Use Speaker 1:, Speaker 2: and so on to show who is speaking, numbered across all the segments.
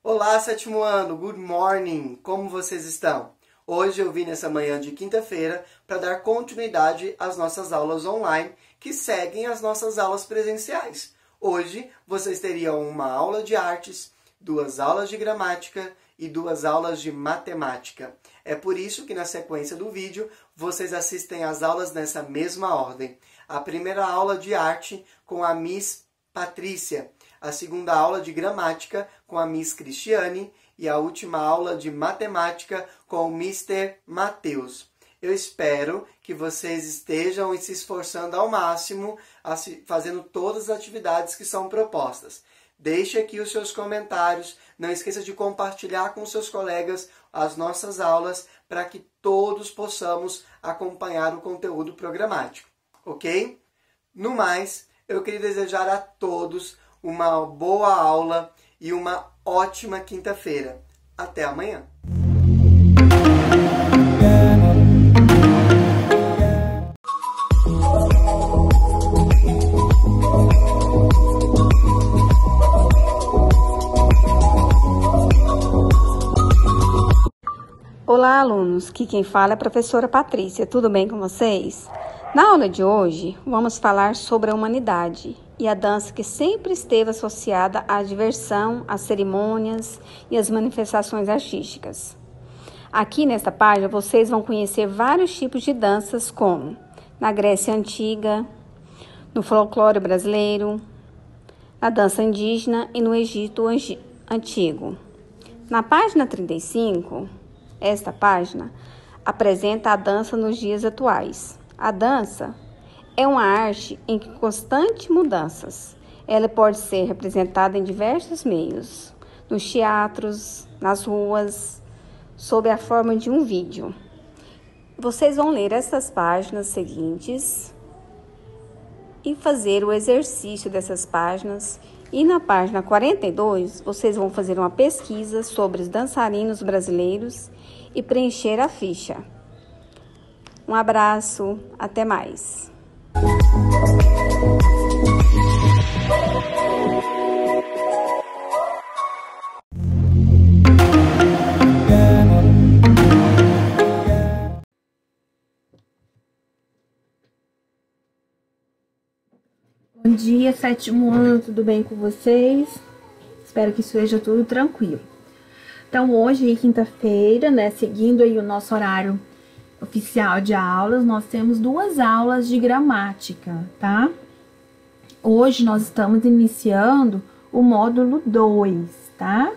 Speaker 1: Olá, sétimo ano, good morning, como vocês estão? Hoje eu vim nessa manhã de quinta-feira para dar continuidade às nossas aulas online que seguem as nossas aulas presenciais. Hoje vocês teriam uma aula de artes, 2 aulas de gramática e 2 aulas de matemática. É por isso que na sequência do vídeo vocês assistem às aulas nessa mesma ordem. A primeira aula de arte com a Miss Patrícia, a segunda aula de gramática com a Miss Cristiane e a última aula de matemática com o Mr. Matheus. Eu espero que vocês estejam se esforçando ao máximo, fazendo todas as atividades que são propostas. Deixe aqui os seus comentários, não esqueça de compartilhar com seus colegas as nossas aulas para que todos possamos acompanhar o conteúdo programático, ok? No mais, eu queria desejar a todos uma boa aula e uma ótima quinta-feira. Até amanhã!
Speaker 2: Olá, alunos! Aqui quem fala é a professora Patrícia. Tudo bem com vocês? Na aula de hoje, vamos falar sobre a humanidade e a dança que sempre esteve associada à diversão, às cerimônias e às manifestações artísticas. Aqui nesta página, vocês vão conhecer vários tipos de danças, como na Grécia Antiga, no folclore brasileiro, na dança indígena e no Egito Antigo. Na página 35, esta página apresenta a dança nos dias atuais. A dança é uma arte em constantes mudanças. Ela pode ser representada em diversos meios, nos teatros, nas ruas, sob a forma de um vídeo. Vocês vão ler essas páginas seguintes e fazer o exercício dessas páginas. E na página 42, vocês vão fazer uma pesquisa sobre os dançarinos brasileiros e preencher a ficha. Um abraço, até mais!
Speaker 3: Bom dia, sétimo ano, tudo bem com vocês? Espero que esteja tudo tranquilo. Então, hoje, quinta-feira, né, seguindo aí o nosso horário oficial de aulas, nós temos 2 aulas de gramática, tá? Hoje nós estamos iniciando o módulo 2, tá?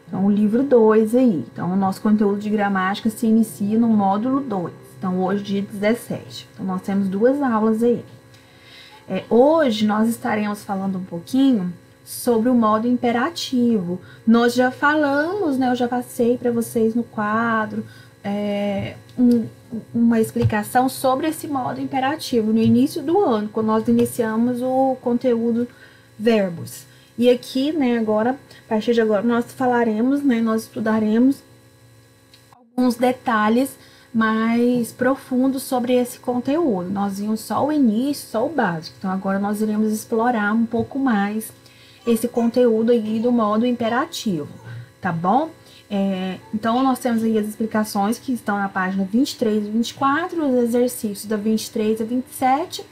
Speaker 3: Então, o livro 2 aí. Então, o nosso conteúdo de gramática se inicia no módulo 2. Então, hoje, dia 17. Então, nós temos 2 aulas aí. Hoje, nós estaremos falando um pouquinho sobre o modo imperativo. Nós já falamos, né? Eu já passei para vocês no quadro uma explicação sobre esse modo imperativo no início do ano, quando nós iniciamos o conteúdo verbos. E aqui, né, agora, a partir de agora, nós falaremos, né, nós estudaremos alguns detalhes mais profundos sobre esse conteúdo. Nós vimos só o início, só o básico. Então, agora nós iremos explorar um pouco mais esse conteúdo aí do modo imperativo, tá bom? Então, nós temos aí as explicações que estão na página 23 e 24, os exercícios da 23 a 27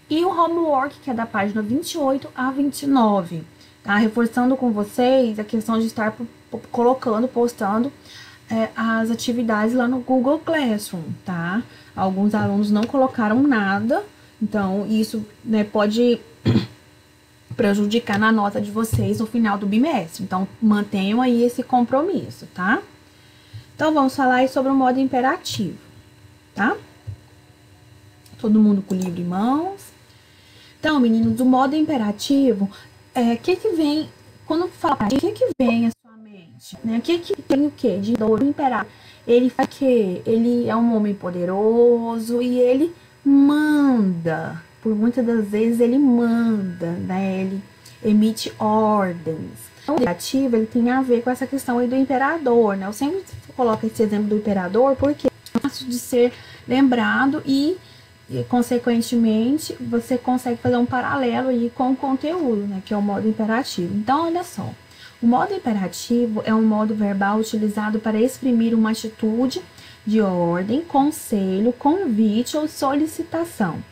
Speaker 3: e o homework, que é da página 28 a 29, tá? Reforçando com vocês a questão de estar postando as atividades lá no Google Classroom, tá? Alguns alunos não colocaram nada, então isso, né, pode prejudicar na nota de vocês no final do bimestre. Então, mantenham aí esse compromisso, tá? Então, vamos falar aí sobre o modo imperativo, tá? Todo mundo com o livro em mãos. Então, meninos, do modo imperativo, que vem, quando fala, o que vem à sua mente? Né? O que tem o quê? De dor, o imperativo. Ele faz o quê? Ele é um homem poderoso e ele manda. Por muitas das vezes ele manda, né? Ele emite ordens. Então, o imperativo, ele tem a ver com essa questão aí do imperador, né? Eu sempre coloco esse exemplo do imperador porque é fácil de ser lembrado e consequentemente, você consegue fazer um paralelo aí com o conteúdo, né? Que é o modo imperativo. Então, olha só. O modo imperativo é um modo verbal utilizado para exprimir uma atitude de ordem, conselho, convite ou solicitação,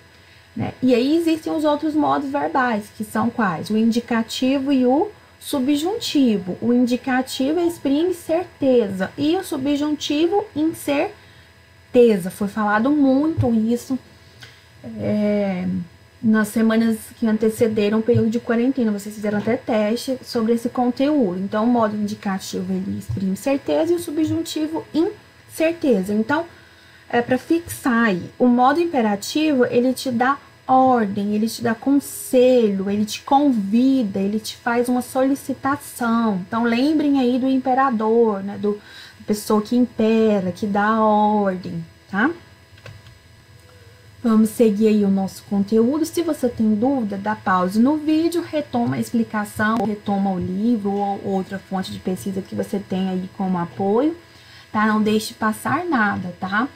Speaker 3: né? E aí existem os outros modos verbais, que são quais? O indicativo e o subjuntivo. O indicativo exprime certeza e o subjuntivo incerteza. Foi falado muito isso nas semanas que antecederam o período de quarentena. Vocês fizeram até teste sobre esse conteúdo. Então, o modo indicativo ele exprime certeza e o subjuntivo incerteza. Então, para fixar aí, o modo imperativo ele te dá ordem, ele te dá conselho, ele te convida, ele te faz uma solicitação. Então, lembrem aí do imperador, né? Da pessoa que impera, que dá ordem, tá? Vamos seguir aí o nosso conteúdo. Se você tem dúvida, dá pause no vídeo, retoma a explicação, retoma o livro ou outra fonte de pesquisa que você tem aí como apoio, tá? Não deixe passar nada, tá?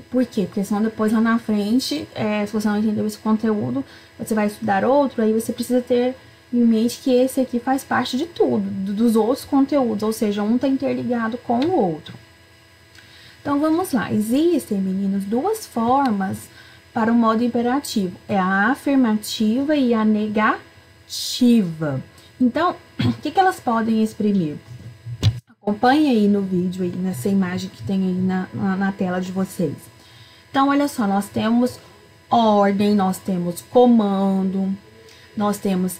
Speaker 3: Por quê? Porque senão depois lá na frente, se você não entendeu esse conteúdo, você vai estudar outro, aí você precisa ter em mente que esse aqui faz parte de tudo, dos outros conteúdos, ou seja, um tá interligado com o outro. Então, vamos lá. Existem, meninos, duas formas para o modo imperativo. É a afirmativa e a negativa. Então, o que elas podem exprimir? Acompanhe aí no vídeo, aí, nessa imagem que tem aí na tela de vocês. Então, olha só, nós temos ordem, nós temos comando, nós temos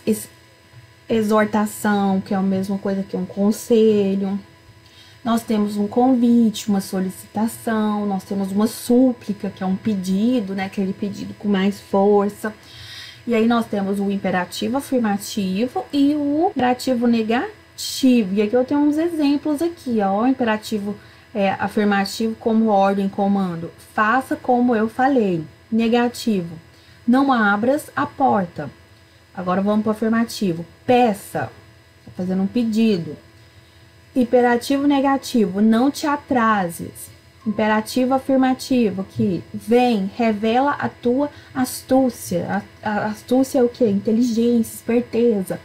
Speaker 3: exortação, que é a mesma coisa que um conselho. Nós temos um convite, uma solicitação, nós temos uma súplica, que é um pedido, né? Aquele pedido com mais força. E aí nós temos o imperativo afirmativo e o imperativo negativo. E aqui eu tenho uns exemplos aqui, ó. O imperativo afirmativo como ordem, comando. Faça como eu falei. Negativo. Não abras a porta. Agora vamos para o afirmativo. Peça. Tô fazendo um pedido. Imperativo negativo, não te atrases. Imperativo afirmativo, que vem, revela a tua astúcia. A astúcia é o quê? Inteligência, esperteza.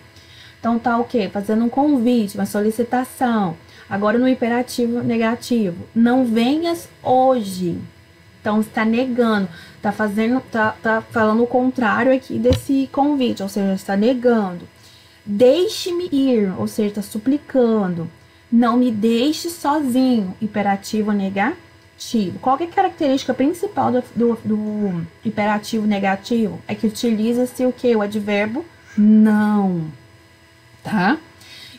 Speaker 3: Então tá o quê? Fazendo um convite, uma solicitação. Agora no imperativo negativo, não venhas hoje. Então está negando, tá falando o contrário aqui desse convite, ou seja, está negando. Deixe-me ir, ou seja, está suplicando. Não me deixe sozinho, imperativo negativo. Qual que é a característica principal do imperativo negativo? É que utiliza-se o que? O advérbio não, tá?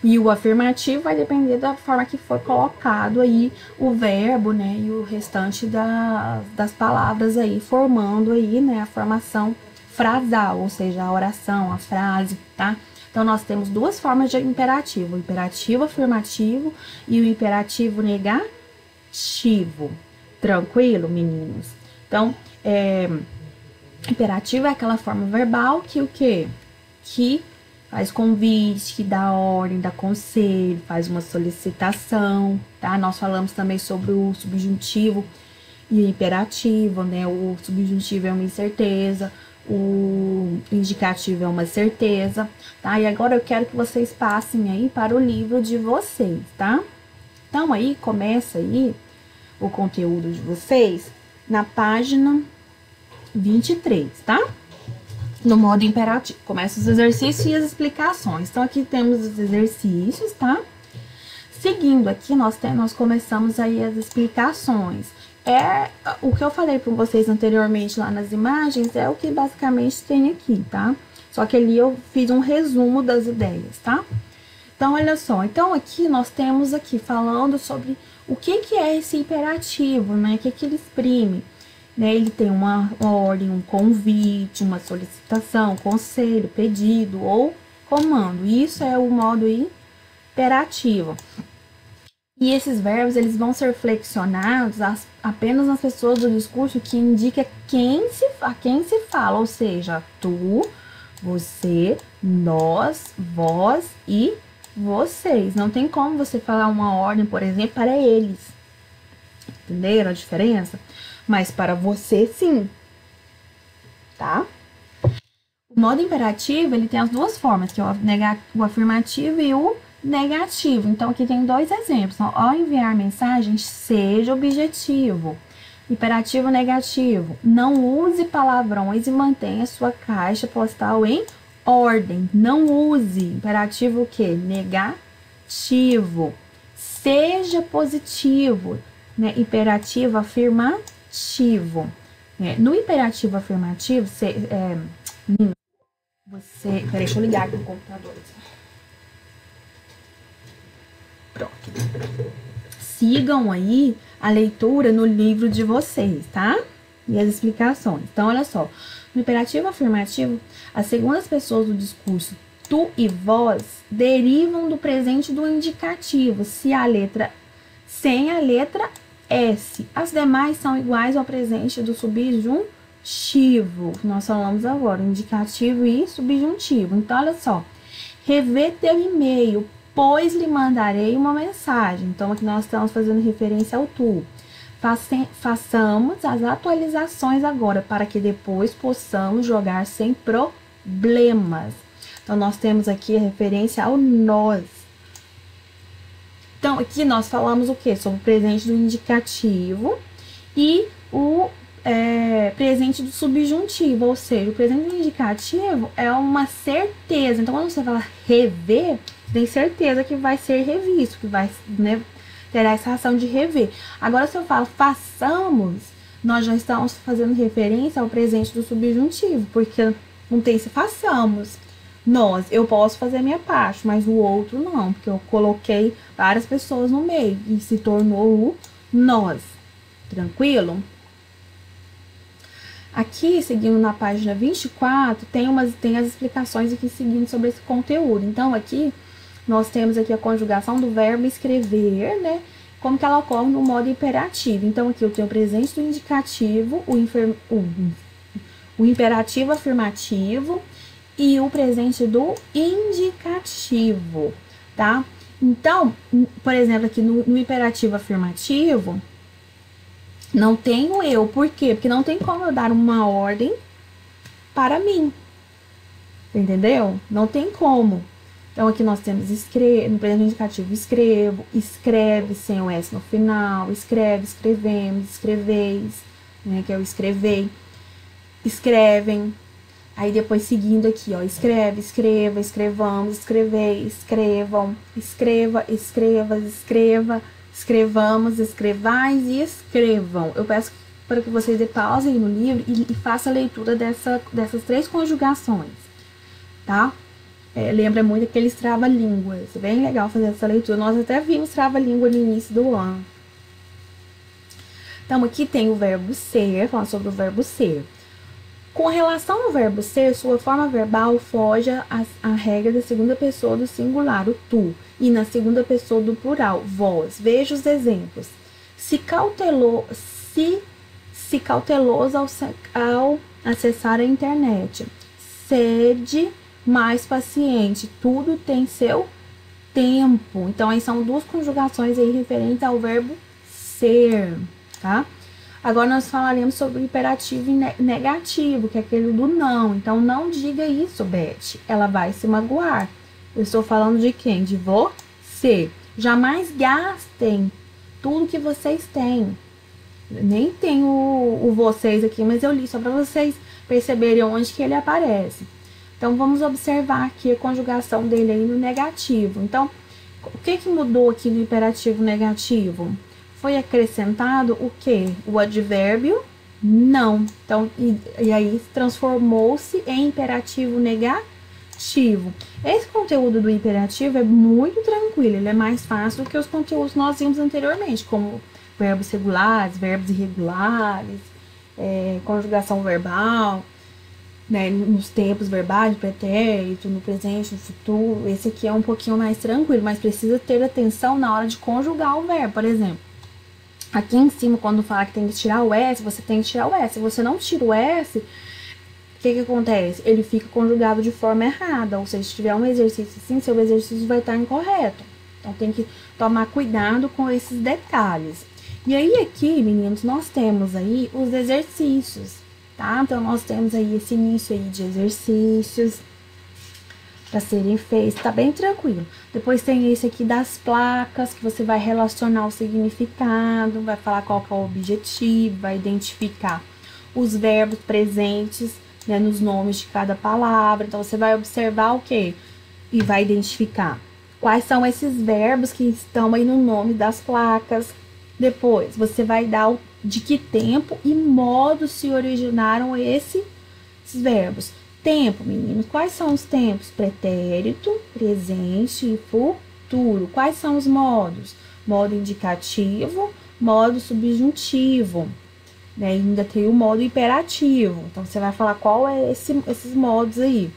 Speaker 3: E o afirmativo vai depender da forma que for colocado aí o verbo, né? E o restante das palavras aí, formando aí, né? A formação frasal, ou seja, a oração, a frase, tá? Então, nós temos duas formas de imperativo, o imperativo afirmativo e o imperativo negativo. Tranquilo, meninos? Então, imperativo é aquela forma verbal que o quê? Que faz convite, que dá ordem, dá conselho, faz uma solicitação, tá? Nós falamos também sobre o subjuntivo e o imperativo, né? O subjuntivo é uma incerteza, o indicativo é uma certeza, tá? E agora eu quero que vocês passem aí para o livro de vocês, tá? Então, aí, começa aí o conteúdo de vocês na página 23, tá? No modo imperativo. Começa os exercícios e as explicações. Então, aqui temos os exercícios, tá? Seguindo aqui, nós começamos aí as explicações. O que eu falei para vocês anteriormente lá nas imagens é o que basicamente tem aqui, tá? Só que ali eu fiz um resumo das ideias, tá? Então, olha só. Então, aqui nós temos aqui falando sobre o que é esse imperativo, né? O que ele exprime, né? Ele tem uma ordem, um convite, uma solicitação, conselho, pedido ou comando. Isso é o modo imperativo. E esses verbos, eles vão ser flexionados apenas nas pessoas do discurso que indica a quem se fala, ou seja, tu, você, nós, vós e vocês. Não tem como você falar uma ordem, por exemplo, para eles. Entenderam a diferença? Mas para você, sim. Tá? O modo imperativo, ele tem as duas formas, que é o afirmativo e o negativo. Então, aqui tem dois exemplos. Então, ao enviar mensagem, seja objetivo. Imperativo negativo. Não use palavrões e mantenha sua caixa postal em ordem. Não use. Imperativo o quê? Negativo. Seja positivo. Né? Imperativo afirmativo. No imperativo afirmativo, peraí, deixa eu ligar aqui no computador. Pronto. Sigam aí a leitura no livro de vocês, tá? E as explicações. Então, olha só. No imperativo afirmativo, as segundas pessoas do discurso tu e vós derivam do presente do indicativo, sem a letra S. As demais são iguais ao presente do subjuntivo. Nós falamos agora, indicativo e subjuntivo. Então, olha só. Rever teu e-mail, pois lhe mandarei uma mensagem. Então, aqui nós estamos fazendo referência ao tu. Façamos as atualizações agora, para que depois possamos jogar sem problemas. Então, nós temos aqui a referência ao nós. Então, aqui nós falamos o quê? Sobre o presente do indicativo e o presente do subjuntivo, ou seja, o presente do indicativo é uma certeza. Então, quando você fala rever, tem certeza que vai ser revisto, que vai, né, terá essa ação de rever. Agora, se eu falo façamos, nós já estamos fazendo referência ao presente do subjuntivo, porque não tem se façamos. Nós, eu posso fazer a minha parte, mas o outro não, porque eu coloquei várias pessoas no meio e se tornou o nós. Tranquilo? Aqui, seguindo na página 24, tem as explicações aqui seguindo sobre esse conteúdo. Então, aqui, nós temos aqui a conjugação do verbo escrever, né? Como que ela ocorre no modo imperativo. Então, aqui eu tenho o presente do indicativo, o imperativo afirmativo e o presente do indicativo, tá? Então, por exemplo, aqui no imperativo afirmativo, não tenho eu. Por quê? Porque não tem como eu dar uma ordem para mim. Entendeu? Não tem como. Então, aqui nós temos no presente indicativo, escrevo, escreve sem o S no final, escreve, escrevemos, escreveis, né? Que é o escrevei, escrevem. Aí depois seguindo aqui, ó, escreve, escreva, escrevamos, escrevei, escrevam, escreva, escrevas, escreva, escrevamos, escrevais e escrevam. Eu peço para que vocês dê pausa aí no livro e façam a leitura dessas três conjugações, tá? Lembra muito aqueles trava-línguas. É bem legal fazer essa leitura. Nós até vimos trava-língua no início do ano. Então, aqui tem o verbo ser, falando sobre o verbo ser. Com relação ao verbo ser, sua forma verbal foge à regra da segunda pessoa do singular, o tu, e na segunda pessoa do plural, vós. Veja os exemplos. Se cauteloso ao acessar a internet. Sede mais paciente. Tudo tem seu tempo. Então, aí são duas conjugações aí referentes ao verbo ser, tá? Agora, nós falaremos sobre o imperativo negativo, que é aquele do não. Então, não diga isso, Beth. Ela vai se magoar. Eu estou falando de quem? De você. Jamais gastem tudo que vocês têm. Nem tem o vocês aqui, mas eu li só para vocês perceberem onde que ele aparece. Então, vamos observar aqui a conjugação dele aí no negativo. Então, o que mudou aqui no imperativo negativo? Foi acrescentado o quê? O advérbio não. Então, e aí transformou-se em imperativo negativo. Esse conteúdo do imperativo é muito tranquilo, ele é mais fácil do que os conteúdos que nós vimos anteriormente, como verbos regulares, verbos irregulares, conjugação verbal, né, nos tempos verbais, pretérito, no presente, no futuro. Esse aqui é um pouquinho mais tranquilo, mas precisa ter atenção na hora de conjugar o verbo, por exemplo. Aqui em cima, quando fala que tem que tirar o S, você tem que tirar o S. Se você não tira o S, o que acontece? Ele fica conjugado de forma errada. Ou seja, se tiver um exercício assim, seu exercício vai estar incorreto. Então, tem que tomar cuidado com esses detalhes. E aí, aqui, meninos, nós temos aí os exercícios, tá? Então, nós temos aí esse início aí de exercícios. para serem feitos, tá bem tranquilo. Depois tem esse aqui das placas, que você vai relacionar o significado, vai falar qual que é o objetivo, vai identificar os verbos presentes, né, nos nomes de cada palavra. Então, você vai observar o quê? E vai identificar quais são esses verbos que estão aí no nome das placas. Depois, você vai dar de que tempo e modo se originaram esses verbos. Tempo, meninos, quais são os tempos? Pretérito, presente e futuro. Quais são os modos? Modo indicativo, modo subjuntivo. Né? Ainda tem o modo imperativo. Então, você vai falar qual é esses modos aí.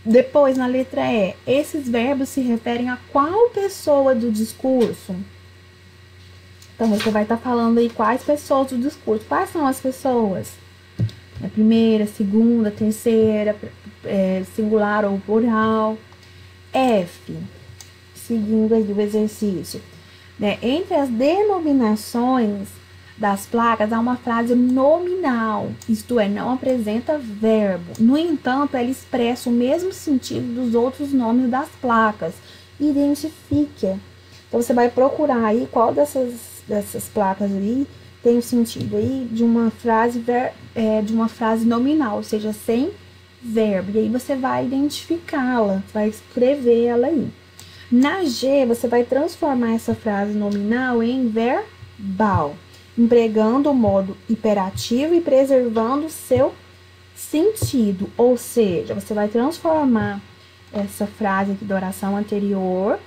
Speaker 3: Depois, na letra E, esses verbos se referem a qual pessoa do discurso? Então, você vai estar falando aí quais pessoas do discurso. Quais são as pessoas? A primeira, segunda, terceira, singular ou plural. F, seguindo aí o exercício. Né? Entre as denominações das placas, há uma frase nominal, isto é, não apresenta verbo. No entanto, ela expressa o mesmo sentido dos outros nomes das placas. Identifique. Então, você vai procurar aí qual dessas placas aí tem o sentido aí de uma frase nominal, ou seja, sem verbo. E aí você vai identificá-la, vai escrever ela aí. Na G, você vai transformar essa frase nominal em verbal, empregando o modo imperativo e preservando o seu sentido. Ou seja, você vai transformar essa frase aqui da oração anterior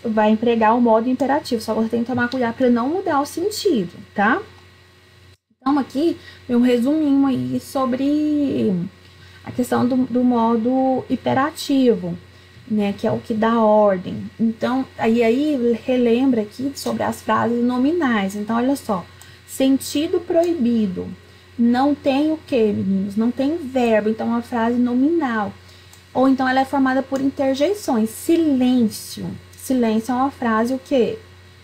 Speaker 3: vai empregar o modo imperativo, só você tem que tomar cuidado para não mudar o sentido, tá? Então, aqui tem um resuminho aí sobre a questão do modo imperativo, né, que é o que dá ordem. Então, aí relembra aqui sobre as frases nominais. Então, olha só, sentido proibido, não tem o que, meninos? Não tem verbo, então é uma frase nominal. Ou então ela é formada por interjeições. Silêncio. Silêncio é uma frase o quê?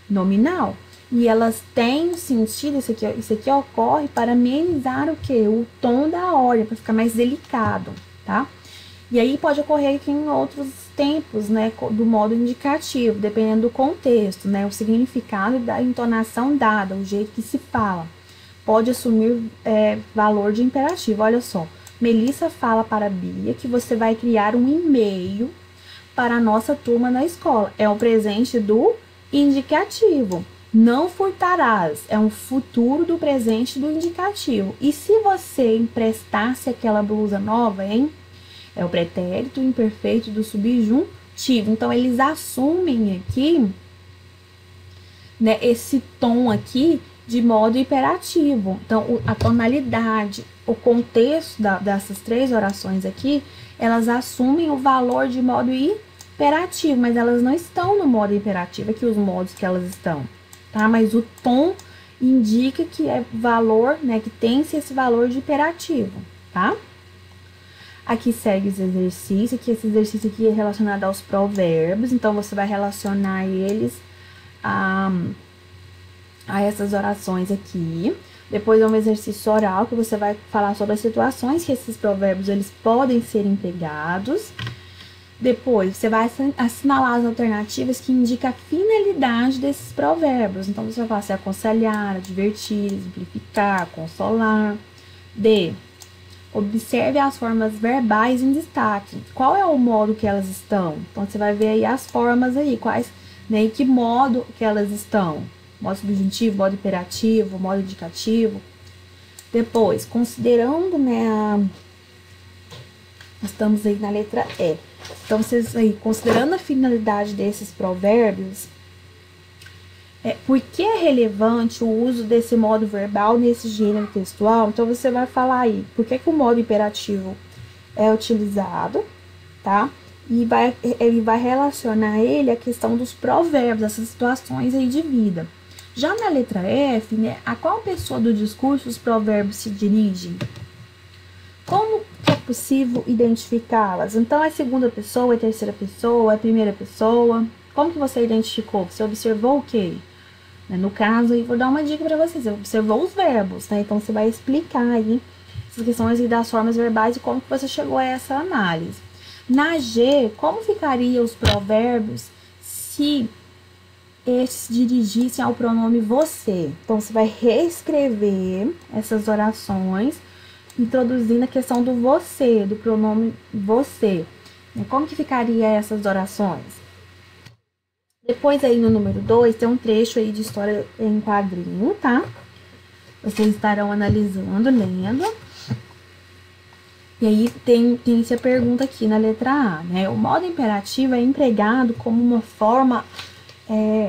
Speaker 3: Nominal. E elas têm sentido, isso aqui ocorre para amenizar o quê? O tom da ordem, para ficar mais delicado, tá? E aí pode ocorrer aqui em outros tempos, né, do modo indicativo, dependendo do contexto, né, o significado da entonação dada, o jeito que se fala. Pode assumir valor de imperativo, olha só. Melissa fala para a Bia que você vai criar um e-mail para a nossa turma na escola. É um presente do indicativo. Não furtarás. É um futuro do presente do indicativo. E se você emprestasse aquela blusa nova, hein? É o pretérito imperfeito do subjuntivo. Então, eles assumem aqui, né, esse tom aqui de modo imperativo. Então, a tonalidade, o contexto dessas três orações aqui, elas assumem o valor de modo imperativo, mas elas não estão no modo imperativo, aqui os modos que elas estão, tá? Mas o tom indica que é valor, né, que tem-se esse valor de imperativo, tá? Aqui segue esse exercício, que esse exercício aqui é relacionado aos provérbios, então você vai relacionar eles a essas orações aqui. Depois é um exercício oral, que você vai falar sobre as situações que esses provérbios eles podem ser empregados. Depois, você vai assinalar as alternativas que indicam a finalidade desses provérbios. Então, você vai falar se aconselhar, advertir, exemplificar, consolar. D. Observe as formas verbais em destaque. Qual é o modo que elas estão? Então, você vai ver aí as formas aí, quais, né, em que modo que elas estão. Modo subjuntivo, modo imperativo, modo indicativo. Depois, considerando, né, estamos aí na letra E. Então, vocês aí, considerando a finalidade desses provérbios, por que é relevante o uso desse modo verbal nesse gênero textual? Então, você vai falar aí, por que o modo imperativo é utilizado, tá? E ele vai relacionar ele à questão dos provérbios, essas situações aí de vida. Já na letra F, né, a qual pessoa do discurso os provérbios se dirigem? Como é possível identificá-las? Então, é segunda pessoa, é terceira pessoa, é primeira pessoa? Como que você identificou? Você observou o quê? No caso, eu vou dar uma dica para vocês. Você observou os verbos, né? Então, você vai explicar aí essas questões das formas verbais e como que você chegou a essa análise. Na G, como ficariam os provérbios se estes dirigissem ao pronome você? Então, você vai reescrever essas orações, introduzindo a questão do você, do pronome você. Como que ficaria essas orações? Depois aí no número 2, tem um trecho aí de história em quadrinho, tá? Vocês estarão analisando, lendo. E aí tem essa pergunta aqui na letra A, né? O modo imperativo é empregado como uma forma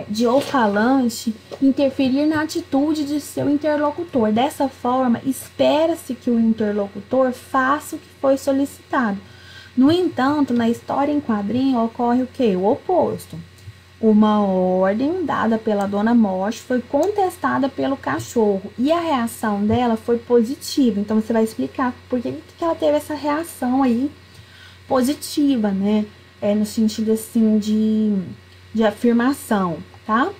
Speaker 3: de o falante interferir na atitude de seu interlocutor. Dessa forma, espera-se que o interlocutor faça o que foi solicitado. No entanto, na história em quadrinho ocorre o quê? O oposto. Uma ordem dada pela Dona Morte foi contestada pelo cachorro e a reação dela foi positiva. Então, você vai explicar por que ela teve essa reação aí positiva, né? No sentido, assim, de afirmação, tá?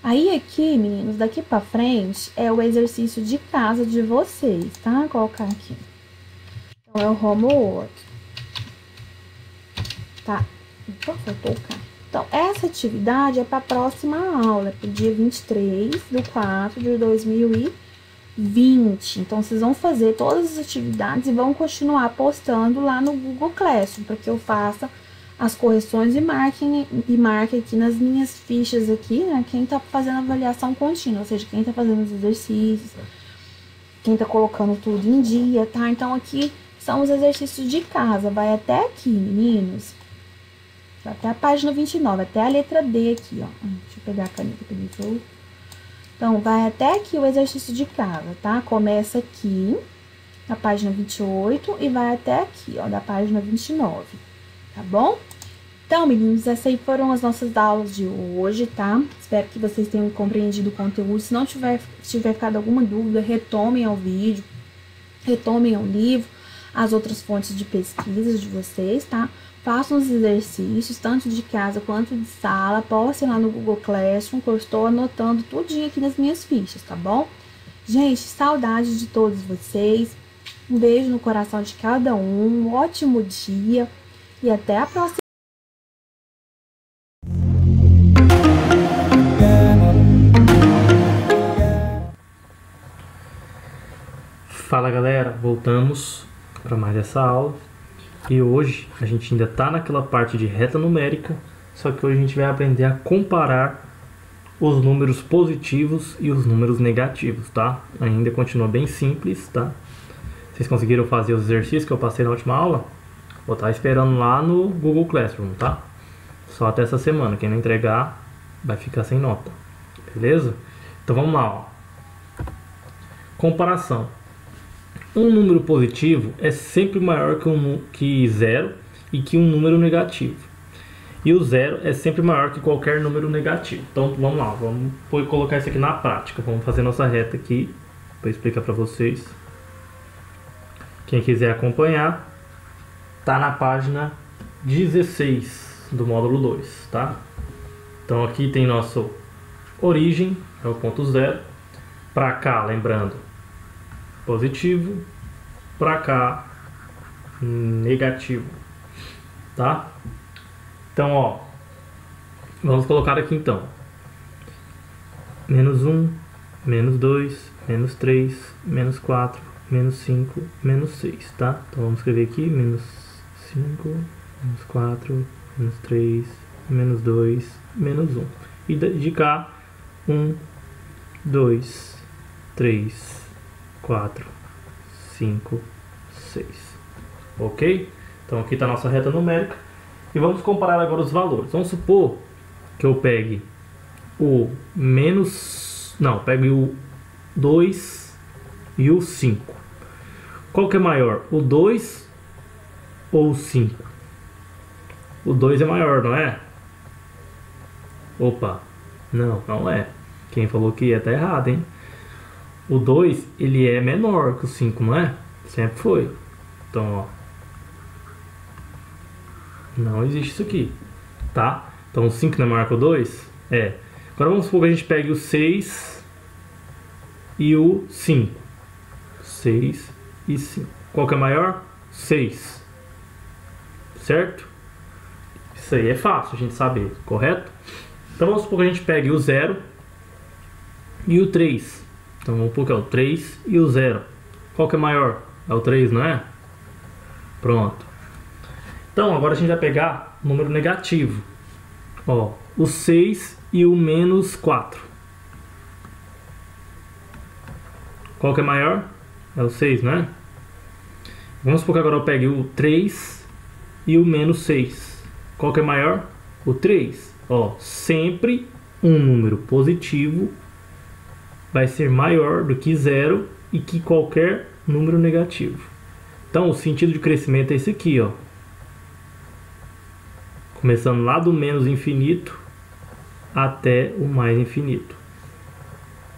Speaker 3: Aí, aqui, meninos, daqui pra frente, é o exercício de casa de vocês, tá? Vou colocar aqui. Então, é o homework. Tá? Então, faltou o cá. Então, essa atividade é para a próxima aula, para o dia 23/4/2020. Então, vocês vão fazer todas as atividades e vão continuar postando lá no Google Classroom, para que eu faça as correções e marque aqui nas minhas fichas aqui, né? Quem tá fazendo avaliação contínua, ou seja, quem tá fazendo os exercícios, quem tá colocando tudo em dia, tá? Então, aqui são os exercícios de casa. Vai até aqui, meninos. Até a página 29, até a letra D aqui, ó. Deixa eu pegar a caneta que ele falou. Então, vai até aqui o exercício de casa, tá? Começa aqui, na página 28, e vai até aqui, ó, da página 29, tá bom? Então, meninos, essas aí foram as nossas aulas de hoje, tá? Espero que vocês tenham compreendido o conteúdo. Se não tiver ficado alguma dúvida, retomem ao vídeo, retomem ao livro, as outras fontes de pesquisa de vocês, tá? Façam os exercícios, tanto de casa quanto de sala, postem lá no Google Classroom, que eu estou anotando tudinho aqui nas minhas fichas, tá bom? Gente, saudade de todos vocês, um beijo no coração de cada um ótimo dia e até a próxima.
Speaker 4: Fala galera, voltamos para mais essa aula. E hoje a gente ainda está naquela parte de reta numérica, só que hoje a gente vai aprender a comparar os números positivos e os números negativos, tá? Ainda continua bem simples, tá? Vocês conseguiram fazer os exercícios que eu passei na última aula? Vou estar esperando lá no Google Classroom, tá? Só até essa semana, quem não entregar vai ficar sem nota, beleza? Então vamos lá, ó. Comparação. Um número positivo é sempre maior que zero e que um número negativo. E o zero é sempre maior que qualquer número negativo. Então vamos lá, vamos colocar isso aqui na prática. Vamos fazer nossa reta aqui para explicar para vocês. Quem quiser acompanhar, tá na página 16 do módulo 2, tá? Então aqui tem nosso origem, é o ponto zero. Para cá, lembrando, positivo, para cá negativo, tá? Então, ó, vamos colocar aqui então: menos 1, menos 2, menos 3, menos 4, menos 5, menos 6, tá? Então vamos escrever aqui: menos 5, menos 4, menos 3, menos 2, menos 1. E de cá, 1, 2, 3, 4, 5, 6. Ok? Então aqui está a nossa reta numérica. E vamos comparar agora os valores. Vamos supor que eu pegue o menos... Não, pegue o 2 e o 5. Qual que é maior? O 2 ou o 5? O 2 é maior, não é? Opa, não é. Quem falou que ia tá errado, hein? O 2, ele é menor que o 5, não é? Sempre foi. Então, ó. Não existe isso aqui, tá? Então, o 5 não é maior que o 2? É. Agora, vamos supor que a gente pegue o 6 e o 5. 6 e 5. Qual que é maior? 6. Certo? Isso aí é fácil a gente saber, correto? Então vamos supor que a gente pegue o 0 e o 3. Então vamos supor que é o 3 e o 0. Qual que é maior? É o 3, não é? Pronto. Então agora a gente vai pegar o número negativo. Ó, o 6 e o menos 4. Qual que é maior? É o 6, não é? Vamos supor que agora eu pegue o 3 e o menos 6. Qual que é maior? O 3. Ó, sempre um número positivo vai ser maior do que 0 e que qualquer número negativo. Então o sentido de crescimento é esse aqui, ó. Começando lá do menos infinito até o mais infinito.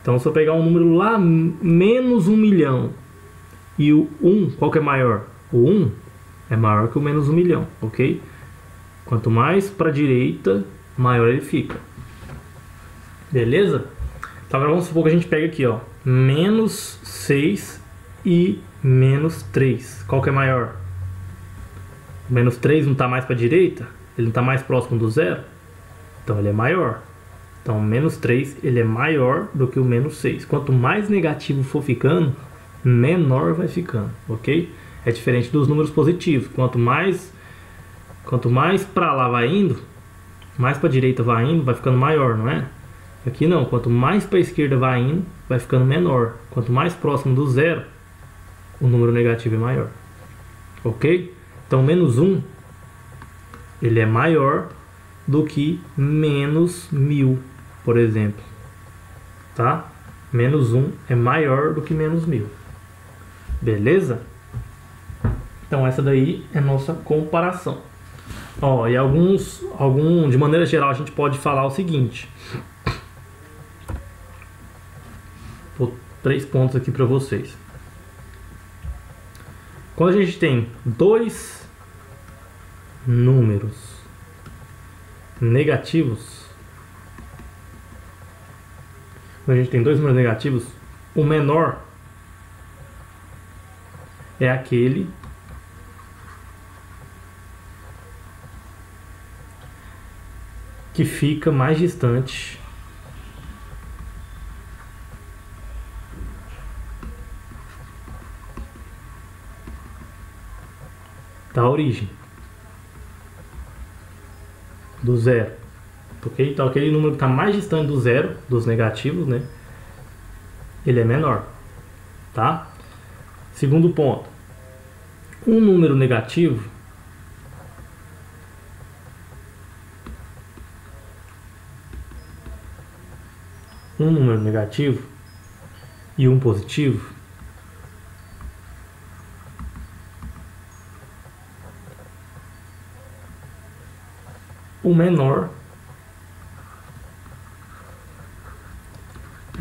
Speaker 4: Então se eu pegar um número lá, menos 1 milhão, e o 1, qual que é maior? O 1 é maior que o menos 1 milhão, ok? Quanto mais para a direita, maior ele fica. Beleza? Então agora vamos supor que a gente pega aqui, ó, menos 6 e menos 3. Qual que é maior? O menos 3 não está mais para a direita? Ele não está mais próximo do zero? Então ele é maior. Então o menos 3 ele é maior do que o menos 6. Quanto mais negativo for ficando, menor vai ficando, ok? É diferente dos números positivos. Quanto mais para lá vai indo, mais para a direita vai indo, vai ficando maior, não é? Aqui não, quanto mais para a esquerda vai indo, vai ficando menor. Quanto mais próximo do zero, o número negativo é maior, ok? Então menos 1 ele é maior do que menos 1000, por exemplo, tá? Menos 1 é maior do que menos 1000. Beleza? Então essa daí é nossa comparação. Ó, e de maneira geral a gente pode falar o seguinte. Vou 3 pontos aqui para vocês. Quando a gente tem dois números negativos, o menor é aquele que fica mais distante da origem, do zero, ok? Então aquele número que está mais distante do zero, dos negativos, né? Ele é menor, tá? Segundo ponto, um número negativo e um positivo, o menor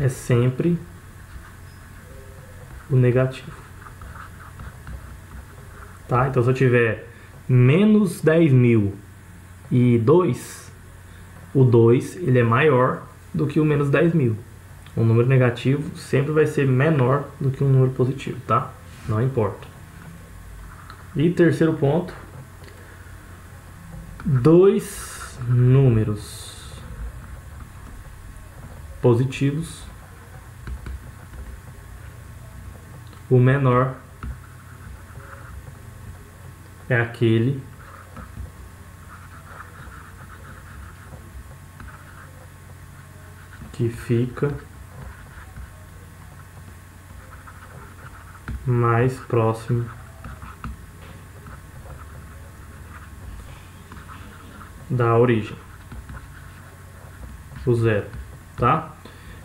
Speaker 4: é sempre o negativo, tá? Então se eu tiver menos 10.000 e 2, o 2 ele é maior do que o menos 10.000. Um número negativo sempre vai ser menor do que um número positivo, tá? Não importa. E terceiro ponto, dois números positivos, o menor é aquele que fica mais próximo da origem, o zero, tá?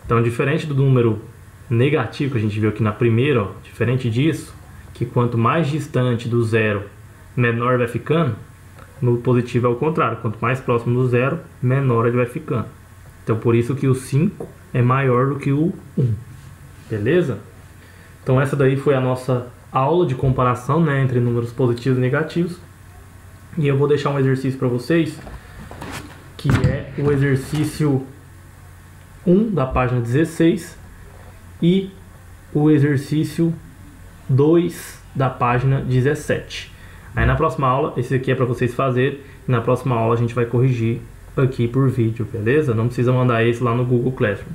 Speaker 4: Então, diferente do número negativo que a gente viu aqui na primeira, ó, diferente disso, que quanto mais distante do zero, menor vai ficando, no positivo é o contrário, quanto mais próximo do zero, menor ele vai ficando. Então, por isso que o 5 é maior do que o 1, beleza? Então, essa daí foi a nossa aula de comparação, né, entre números positivos e negativos. E eu vou deixar um exercício para vocês, que é o exercício 1 da página 16 e o exercício 2 da página 17. Aí na próxima aula, esse aqui é para vocês fazerem, e na próxima aula a gente vai corrigir aqui por vídeo, beleza? Não precisa mandar esse lá no Google Classroom.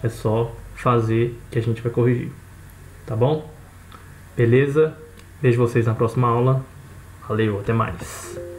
Speaker 4: É só fazer que a gente vai corrigir, tá bom? Beleza? Vejo vocês na próxima aula. Valeu, até mais!